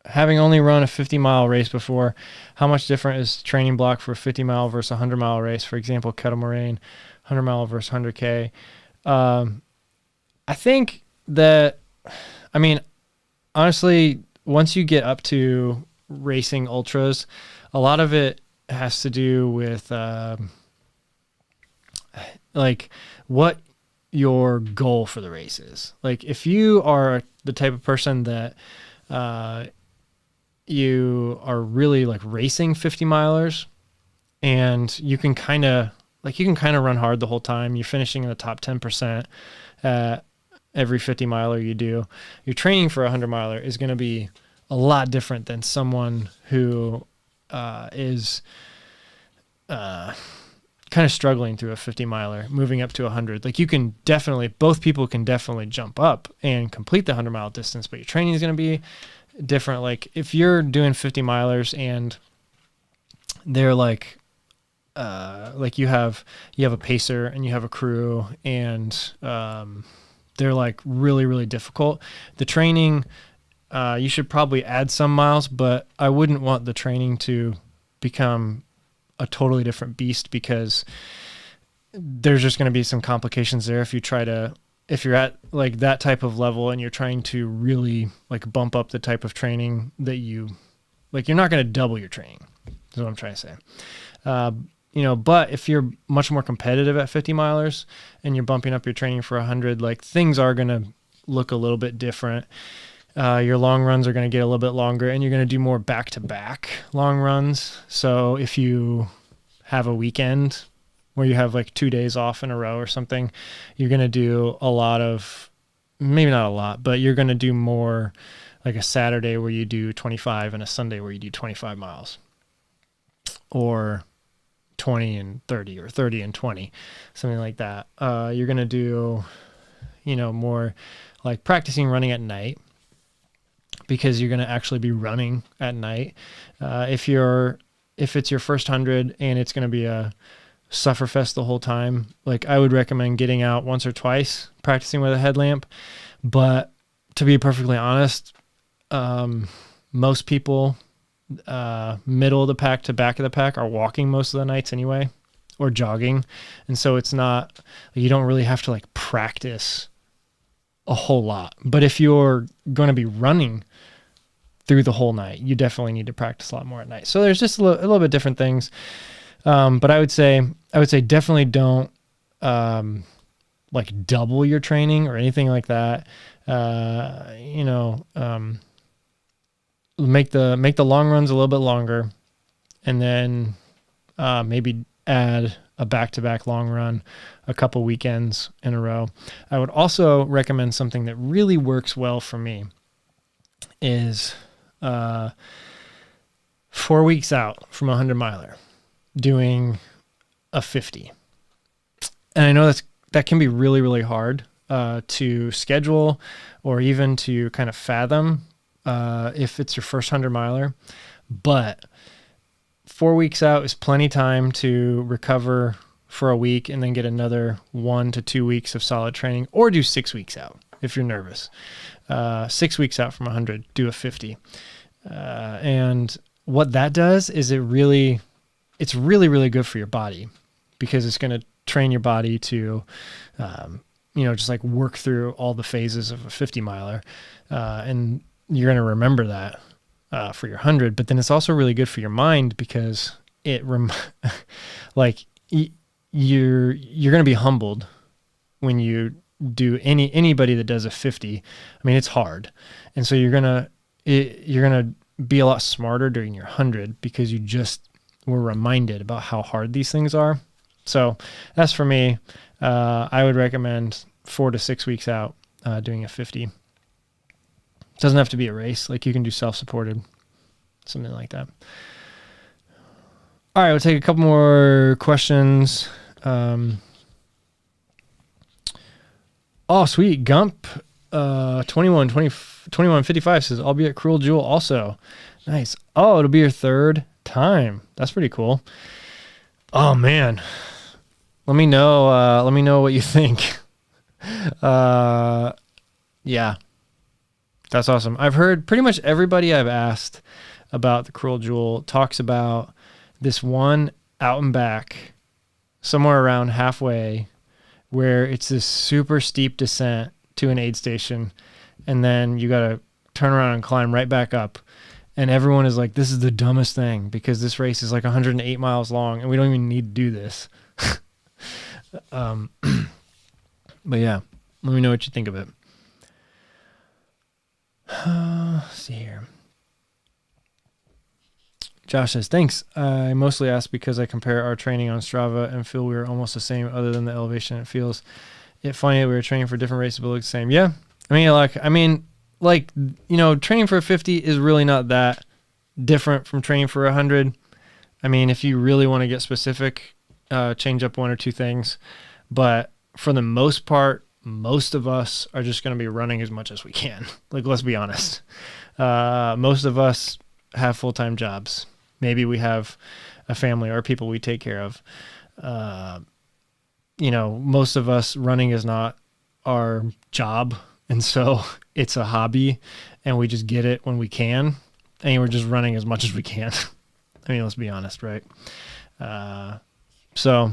having only run a 50-mile race before, how much different is training block for a 50-mile versus a 100-mile race? For example, Kettle Moraine, 100-mile versus 100K. I think that, I mean, honestly, once you get up to racing ultras, a lot of it has to do with like what your goal for the race is. Like if you are the type of person that you are really like racing 50 milers and you can kind of run hard the whole time, you're finishing in the top 10% at every 50 miler you do, your training for a 100 miler is going to be a lot different than someone who is kind of struggling through a 50 miler, moving up to 100. Like both people can definitely jump up and complete the 100-mile distance, but your training is going to be different. Like if you're doing 50 milers and they're like you have a pacer and you have a crew and they're like really, really difficult. The training, you should probably add some miles, but I wouldn't want the training to become a totally different beast because there's just going to be some complications there if you're at like that type of level and you're trying to really like bump up the type of training that you're not going to double your training is what I'm trying to say. But if you're much more competitive at 50 milers and you're bumping up your training for 100, like things are going to look a little bit different. Your long runs are going to get a little bit longer and you're going to do more back-to-back long runs. So if you have a weekend where you have like 2 days off in a row or something, you're going to do maybe not a lot, but you're going to do more like a Saturday where you do 25 and a Sunday where you do 25 miles or 20 and 30 or 30 and 20, something like that. You're going to do, more like practicing running at night, because you're going to actually be running at night. If it's your first 100 and it's going to be a sufferfest the whole time, like I would recommend getting out once or twice, practicing with a headlamp. But to be perfectly honest, Most people, middle of the pack to back of the pack, are walking most of the nights anyway, or jogging. And so it's not, you don't really have to like practice a whole lot. But if you're going to be running through the whole night, you definitely need to practice a lot more at night. So there's just a little bit different things. But I would say definitely don't, like double your training or anything like that. Make the long runs a little bit longer, and then maybe add a back-to-back long run a couple weekends in a row. I would also recommend something that really works well for me is 4 weeks out from a 100-miler doing a 50. And I know that can be really, really hard to schedule or even to kind of fathom if it's your first 100-miler. But 4 weeks out is plenty time to recover for a week and then get another 1 to 2 weeks of solid training, or do 6 weeks out if you're nervous. 6 weeks out from 100, do a 50. And what that does is it's really, really good for your body, because it's going to train your body to, just like work through all the phases of a 50-miler. And you're going to remember that for your 100, but then it's also really good for your mind, because you're going to be humbled when you do anybody that does a 50. I mean, it's hard. And so you're going to be a lot smarter during your 100, because you just were reminded about how hard these things are. So that's for me. I would recommend 4 to 6 weeks out doing a 50. Doesn't have to be a race. Like, you can do self-supported, something like that. All right, we'll take a couple more questions. Oh, sweet. Gump 2155 says, I'll be at Cruel Jewel also. Nice. Oh, it'll be your third time. That's pretty cool. Oh, man. Let me know what you think. Yeah. That's awesome. I've heard pretty much everybody I've asked about the Cruel Jewel talks about this one out and back, somewhere around halfway, where it's this super steep descent to an aid station, and then you got to turn around and climb right back up. And everyone is like, this is the dumbest thing, because this race is like 108 miles long, and we don't even need to do this. But yeah, let me know what you think of it. Let's see here. Josh says, thanks. I mostly ask because I compare our training on Strava and feel we were almost the same other than the elevation. It feels funny that we were training for different races but look the same. Yeah. Training for a 50 is really not that different from training for 100. I mean, if you really want to get specific, change up one or two things. But for the most part, most of us are just going to be running as much as we can. Like, let's be honest. Most of us have full-time jobs. Maybe we have a family or people we take care of. Most of us, running is not our job. And so it's a hobby, and we just get it when we can. And we're just running as much as we can. I mean, let's be honest, right? So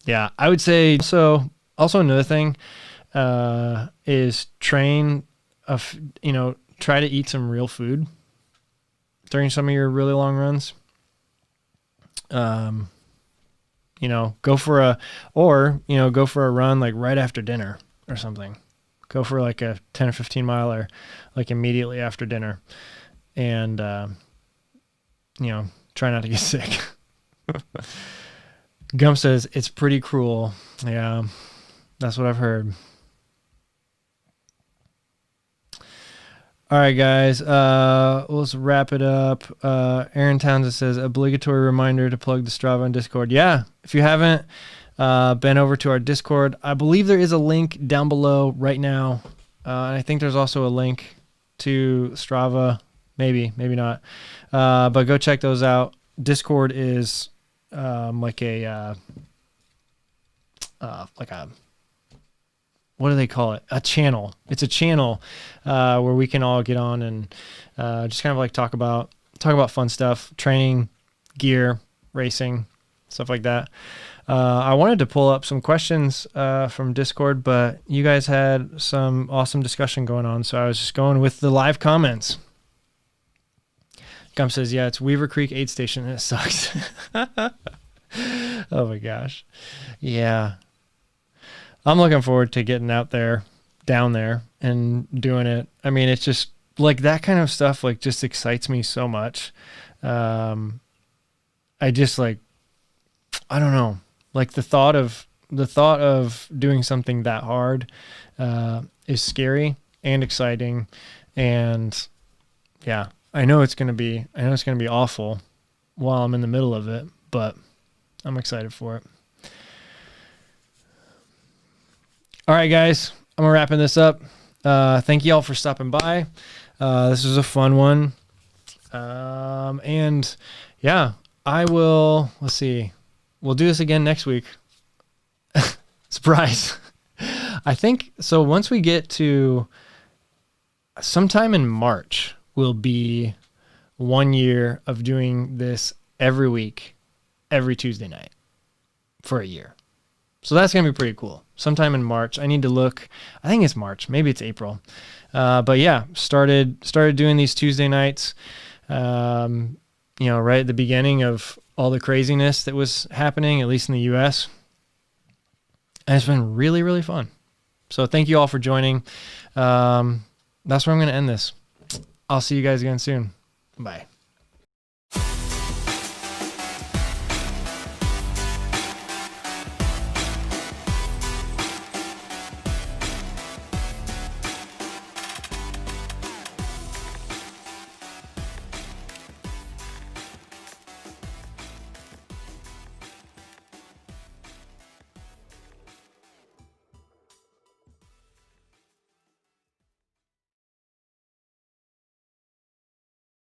yeah, I would say so. Also, another thing is try to eat some real food during some of your really long runs. Go for a run like right after dinner or something. Go for like a 10 or 15 miler, like immediately after dinner, and try not to get sick. Gump says it's pretty cruel. Yeah. That's what I've heard. All right, guys. Let's wrap it up. Aaron Townsend says, obligatory reminder to plug the Strava and Discord. Yeah, if you haven't been over to our Discord, I believe there is a link down below right now. I think there's also a link to Strava. Maybe not. But go check those out. Discord is like a what do they call it? A channel. It's a channel where we can all get on and just kind of like talk about fun stuff, training, gear, racing, stuff like that. I wanted to pull up some questions from Discord, but you guys had some awesome discussion going on, so I was just going with the live comments. Gump says, yeah, it's Weaver Creek aid station and it sucks. Oh my gosh. Yeah. I'm looking forward to getting out there, down there, and doing it. I mean, it's just like that kind of stuff, like just excites me so much. I just like, I don't know, like the thought of doing something that hard is scary and exciting. And yeah, I know it's going to be awful while I'm in the middle of it, but I'm excited for it. All right, guys, I'm wrapping this up. Thank you all for stopping by. This was a fun one. And yeah, let's see. We'll do this again next week. Surprise. I think so. Once we get to sometime in March, will be 1 year of doing this every week, every Tuesday night for a year. So that's going to be pretty cool. Sometime in March. I need to look. I think it's March. Maybe it's April. But yeah, started doing these Tuesday nights, right at the beginning of all the craziness that was happening, at least in the US. And it's been really, really fun. So thank you all for joining. That's where I'm going to end this. I'll see you guys again soon. Bye.